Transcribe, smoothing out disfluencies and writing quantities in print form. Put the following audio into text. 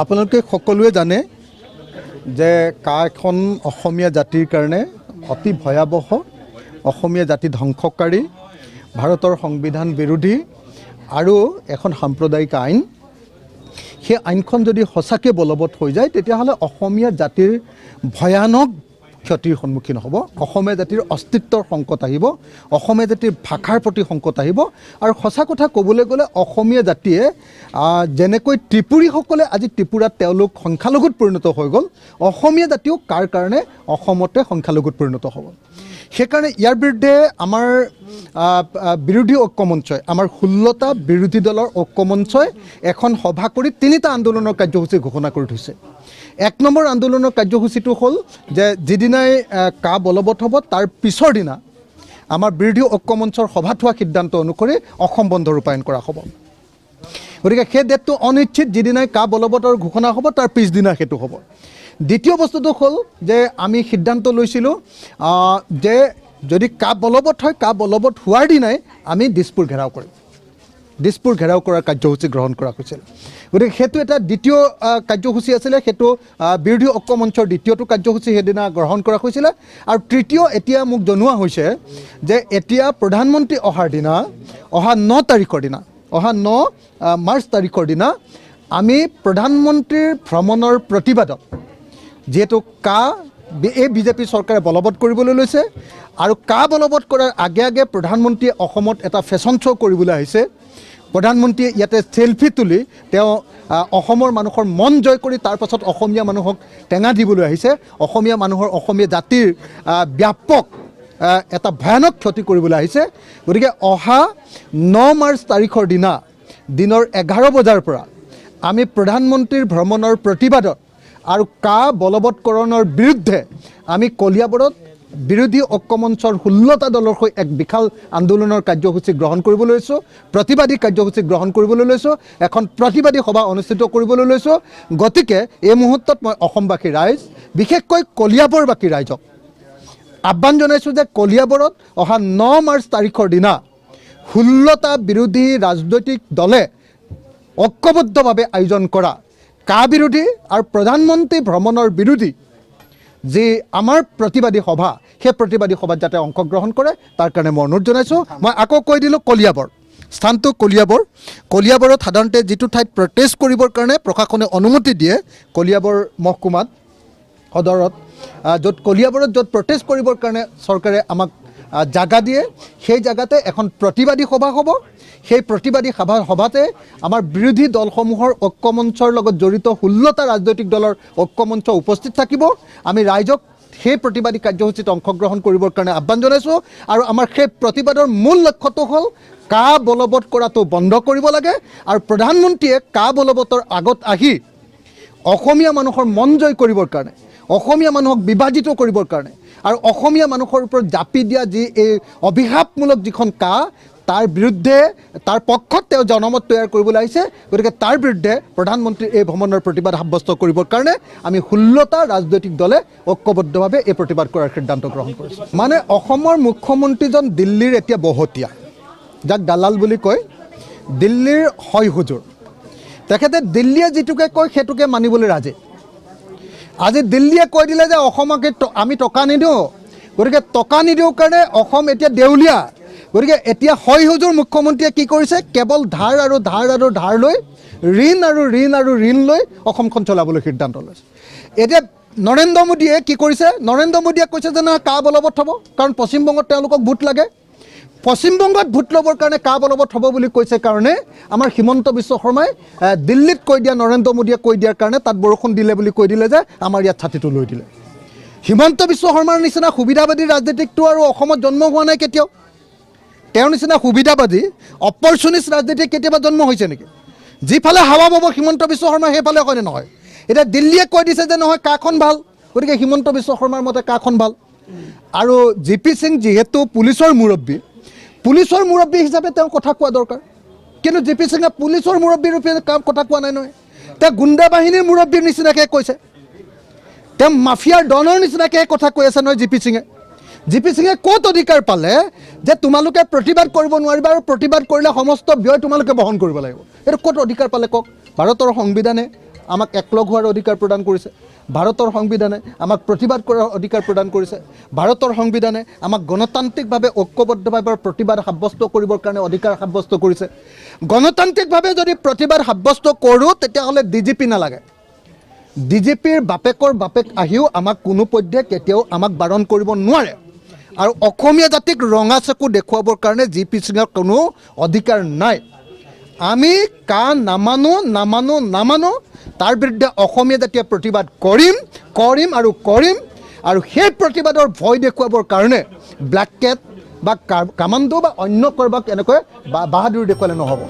আপোনালোকে সকলোৱে জানে যে কা এখন অসমীয়া জাতিৰ কাৰণে অতি ভয়াৱহ, অসমীয়া জাতি ধ্বংসকাৰী, ভাৰতৰ সংবিধান বিৰোধী আৰু এখন সাম্প্ৰদায়িক আইন। সেই আইনখন যদি সঁচাকৈ বলবৎ হৈ যায় তেতিয়াহ'লে অসমীয়া জাতিৰ ভয়ানক ক্ষতিৰ সন্মুখীন হ'ব। অসমীয়া জাতিৰ অস্তিত্বৰ সংকট আহিব, অসমীয়া জাতিৰ ভাষাৰ প্ৰতি সংকট আহিব। আৰু সঁচা কথা ক'বলৈ গ'লে অসমীয়া জাতিয়ে যেনেকৈ ত্ৰিপুৰীসকলে আজি ত্ৰিপুৰাত তেওঁলোক সংখ্যালঘুত পৰিণত হৈ গ'ল, অসমীয়া জাতিও কাৰ কাৰণে অসমতে সংখ্যালঘুত পৰিণত হ'ব। সেইকাৰণে ইয়াৰ বিৰুদ্ধে আমাৰ বিৰোধী ঐক্যমঞ্চই, আমাৰ 16টা বিৰোধী দলৰ ঐক্যমঞ্চই এখন সভা কৰি 3টা আন্দোলনৰ কাৰ্যসূচী ঘোষণা কৰি থৈছে। 1 নম্বৰ আন্দোলনৰ কাৰ্যসূচীটো হ'ল যে যিদিনাই কা বলবৎ হ'ব তাৰ পিছৰ দিনা আমাৰ বিৰোধী ঐক্যমঞ্চৰ সভাত হোৱা সিদ্ধান্ত অনুসৰি অসম বন্ধ ৰূপায়ণ কৰা হ'ব। গতিকে সেই ডেটটো অনিশ্চিত, যিদিনাই কা বলবৎৰ ঘোষণা হ'ব তাৰ পিছদিনা সেইটো হ'ব। দ্বিতীয় বস্তুটো হ'ল যে আমি সিদ্ধান্ত লৈছিলোঁ যে যদি কা বলবৎ হয়, কা বলবৎ হোৱাৰ দিনাই আমি দিছপুৰ ঘেৰাও কৰিম। দিছপুৰ ঘেৰাও কৰাৰ কাৰ্যসূচী গ্ৰহণ কৰা হৈছিল। গতিকে সেইটো এটা দ্বিতীয় কাৰ্যসূচী আছিলে, সেইটো বিৰোধী ঐক্যমঞ্চৰ দ্বিতীয়টো কাৰ্যসূচী সেইদিনা গ্ৰহণ কৰা হৈছিলে। আৰু তৃতীয় এতিয়া মোক জনোৱা হৈছে যে এতিয়া প্ৰধানমন্ত্ৰী অহাৰ দিনা, অহা 9 তাৰিখৰ দিনা, অহা 9 মাৰ্চ তাৰিখৰ দিনা আমি প্ৰধানমন্ত্ৰীৰ ভ্ৰমণৰ প্ৰতিবাদত, যিহেতু কা এই বিজেপি চৰকাৰে বলবৎ কৰিবলৈ লৈছে আৰু কা বলবৎ কৰাৰ আগে আগে প্ৰধানমন্ত্ৰীয়ে অসমত এটা ফেশ্বন শ্ব' কৰিবলৈ আহিছে। প্ৰধানমন্ত্ৰীয়ে ইয়াতে চেলফি তুলি তেওঁ অসমৰ মানুহৰ মন জয় কৰি তাৰ পাছত অসমীয়া মানুহক টেঙা দিবলৈ আহিছে। অসমীয়া মানুহৰ, অসমীয়া জাতিৰ ব্যাপক এটা ভয়ানক ক্ষতি কৰিবলৈ আহিছে। গতিকে অহা 9 মাৰ্চ তাৰিখৰ দিনা দিনৰ 11 বজাৰ পৰা আমি প্ৰধানমন্ত্ৰীৰ ভ্ৰমণৰ প্ৰতিবাদত আৰু কা বলবৎকৰণৰ বিৰুদ্ধে আমি কলিয়াবৰত বিৰোধী ঐক্যমঞ্চৰ 16টা দলৰ হৈ এক বিশাল আন্দোলনৰ কাৰ্যসূচী গ্ৰহণ কৰিবলৈ লৈছোঁ, প্ৰতিবাদী কাৰ্যসূচী গ্ৰহণ কৰিবলৈ লৈছোঁ, এখন প্ৰতিবাদী সভা অনুষ্ঠিত কৰিবলৈ লৈছোঁ। গতিকে এই মুহূৰ্তত মই অসমবাসী ৰাইজ, বিশেষকৈ কলিয়াবৰবাসী ৰাইজক আহ্বান জনাইছোঁ যে কলিয়াবৰত অহা 9 মাৰ্চ তাৰিখৰ দিনা 16টা বিৰোধী ৰাজনৈতিক দলে ঐক্যবদ্ধভাৱে আয়োজন কৰা কা বিৰোধী আৰু প্ৰধানমন্ত্ৰী ভ্ৰমণৰ বিৰোধী যি আমাৰ প্ৰতিবাদী সভা, সেই প্ৰতিবাদী সভাত যাতে অংশগ্ৰহণ কৰে তাৰ কাৰণে মই অনুৰোধ জনাইছোঁ। মই আকৌ কৈ দিলোঁ কলিয়াবৰ, স্থানটো কলিয়াবৰ। কলিয়াবৰত সাধাৰণতে যিটো ঠাইত প্ৰটেষ্ট কৰিবৰ কাৰণে প্ৰশাসনে অনুমতি দিয়ে, কলিয়াবৰ মহকুমাত সদৰত, য'ত কলিয়াবৰত য'ত প্ৰটেষ্ট কৰিবৰ কাৰণে চৰকাৰে আমাক জাগা দিয়ে, সেই জাগাতে এখন প্ৰতিবাদী সভা হ'ব। সেই প্ৰতিবাদী সভাতে আমাৰ বিৰোধী দলসমূহৰ ঐক্যমঞ্চৰ লগত জড়িত 16টা ৰাজনৈতিক দলৰ ঐক্যমঞ্চ উপস্থিত থাকিব। আমি ৰাইজক সেই প্ৰতিবাদী কাৰ্যসূচীত অংশগ্ৰহণ কৰিবৰ কাৰণে আহ্বান জনাইছোঁ। আৰু আমাৰ সেই প্ৰতিবাদৰ মূল লক্ষ্যটো হ'ল কা বলবৎ কৰাটো বন্ধ কৰিব লাগে আৰু প্ৰধানমন্ত্ৰীয়ে কা বলবৎৰ আগত আহি অসমীয়া মানুহৰ মন জয় কৰিবৰ কাৰণে, অসমীয়া মানুহক বিভাজিত কৰিবৰ কাৰণে আৰু অসমীয়া মানুহৰ ওপৰত জাপি দিয়া যি এই অভিশাপমূলক যিখন কা, তাৰ বিৰুদ্ধে, তাৰ পক্ষত তেওঁ জনমত তৈয়াৰ কৰিবলৈ আহিছে। গতিকে তাৰ বিৰুদ্ধে প্ৰধানমন্ত্ৰীৰ এই ভ্ৰমণৰ প্ৰতিবাদ সাব্যস্ত কৰিবৰ কাৰণে আমি 16টা ৰাজনৈতিক দলে ঐক্যবদ্ধভাৱে এই প্ৰতিবাদ কৰাৰ সিদ্ধান্ত গ্ৰহণ কৰিছোঁ। মানে অসমৰ মুখ্যমন্ত্ৰীজন দিল্লীৰ এতিয়া বহতীয়া, যাক দালাল বুলি কয়, দিল্লীৰ হয় হুজুৰ। তেখেতে দিল্লীয়ে যিটোকে কয় সেইটোকে মানিবলৈ ৰাজি। আজি দিল্লীয়ে কৈ দিলে যে অসমকে আমি টকা নিদিওঁ, গতিকে টকা নিদিওঁ কাৰণে অসম এতিয়া দেউলীয়া। গতিকে এতিয়া হয় হুজুৰ মুখ্যমন্ত্ৰীয়ে কি কৰিছে, কেৱল ধাৰ আৰু ধাৰ আৰু ধাৰ লৈ, ঋণ আৰু ঋণ আৰু ঋণ লৈ অসমখন চলাবলৈ সিদ্ধান্ত লৈছে। এতিয়া নৰেন্দ্ৰ মোদীয়ে কি কৰিছে, নৰেন্দ্ৰ মোদীয়ে কৈছে যে নহয় কা বলবৎ হ'ব, কাৰণ পশ্চিমবংগত তেওঁলোকক ভোট লাগে। পশ্চিমবংগত ভোট ল'বৰ কাৰণে কা বলবৎ হ'ব বুলি কৈছে কাৰণে আমাৰ হিমন্ত বিশ্ব শৰ্মাই দিল্লীত কৈ দিয়া, নৰেন্দ্ৰ মোদীয়ে কৈ দিয়াৰ কাৰণে তাত বৰষুণ দিলে বুলি কৈ দিলে যে আমাৰ ইয়াত ছাতিটো লৈ দিলে। হিমন্ত বিশ্ব শৰ্মাৰ নিচিনা সুবিধাবাদী ৰাজনীতিকটো আৰু অসমত জন্ম হোৱা নাই কেতিয়াও। তেওঁৰ নিচিনা সুবিধাবাদী অপৰচুনিষ্ট ৰাজনীতিক কেতিয়াবা জন্ম হৈছে নেকি? যিফালে হাৱা পাব হিমন্ত বিশ্ব শৰ্মা সেইফালে হয়নে নহয়? এতিয়া দিল্লীয়ে কৈ দিছে যে নহয় কাখন ভাল, গতিকে হিমন্ত বিশ্ব শৰ্মাৰ মতে কাখন ভাল। আৰু জি পি সিং যিহেতু পুলিচৰ মুৰব্বী হিচাপে তেওঁ কথা কোৱা দৰকাৰ, কিন্তু জি পি সিঙে পুলিচৰ মুৰব্বী ৰূপে কথা কোৱা নাই নহয়। তেওঁ গুণ্ডা বাহিনীৰ মুৰব্বীৰ নিচিনাকৈ কৈছে, তেওঁ মাফিয়াৰ ডনৰ নিচিনাকৈ কথা কৈ আছে নহয় জি পি সিঙে। জি পি সিঙে ক'ত অধিকাৰ পালে যে তোমালোকে প্ৰতিবাদ কৰিব নোৱাৰিবা আৰু প্ৰতিবাদ কৰিলে সমস্ত ব্যয় তোমালোকে বহন কৰিব লাগিব? এইটো ক'ত অধিকাৰ পালে কওক? ভাৰতৰ সংবিধানে আমাক একলগ হোৱাৰ অধিকাৰ প্ৰদান কৰিছে, ভাৰতৰ সংবিধানে আমাক প্ৰতিবাদ কৰাৰ অধিকাৰ প্ৰদান কৰিছে, ভাৰতৰ সংবিধানে আমাক গণতান্ত্ৰিকভাৱে ঐক্যবদ্ধভাৱে প্ৰতিবাদ সাব্যস্ত কৰিবৰ কাৰণে অধিকাৰ সাব্যস্ত কৰিছে। গণতান্ত্ৰিকভাৱে যদি প্ৰতিবাদ সাব্যস্ত কৰোঁ তেতিয়াহ'লে DGP নালাগে। DGPৰ বাপেকৰ বাপেক আহিও আমাক কোনো পধ্যে কেতিয়াও আমাক বাৰণ কৰিব নোৱাৰে। আৰু অসমীয়া জাতিক ৰঙা চকু দেখুৱাবৰ কাৰণে জি পি সিঙৰ কোনো অধিকাৰ নাই। আমি কা নামানো তাৰ বিৰুদ্ধে অসমীয়া জাতিয়ে প্ৰতিবাদ কৰিম আৰু সেই প্ৰতিবাদৰ ভয় দেখুৱাবৰ কাৰণে ব্লেক কেট বা কামাণ্ডো বা অন্য কাৰোবাক এনেকৈ বাহাদুৰি দেখুৱালে নহ'ব।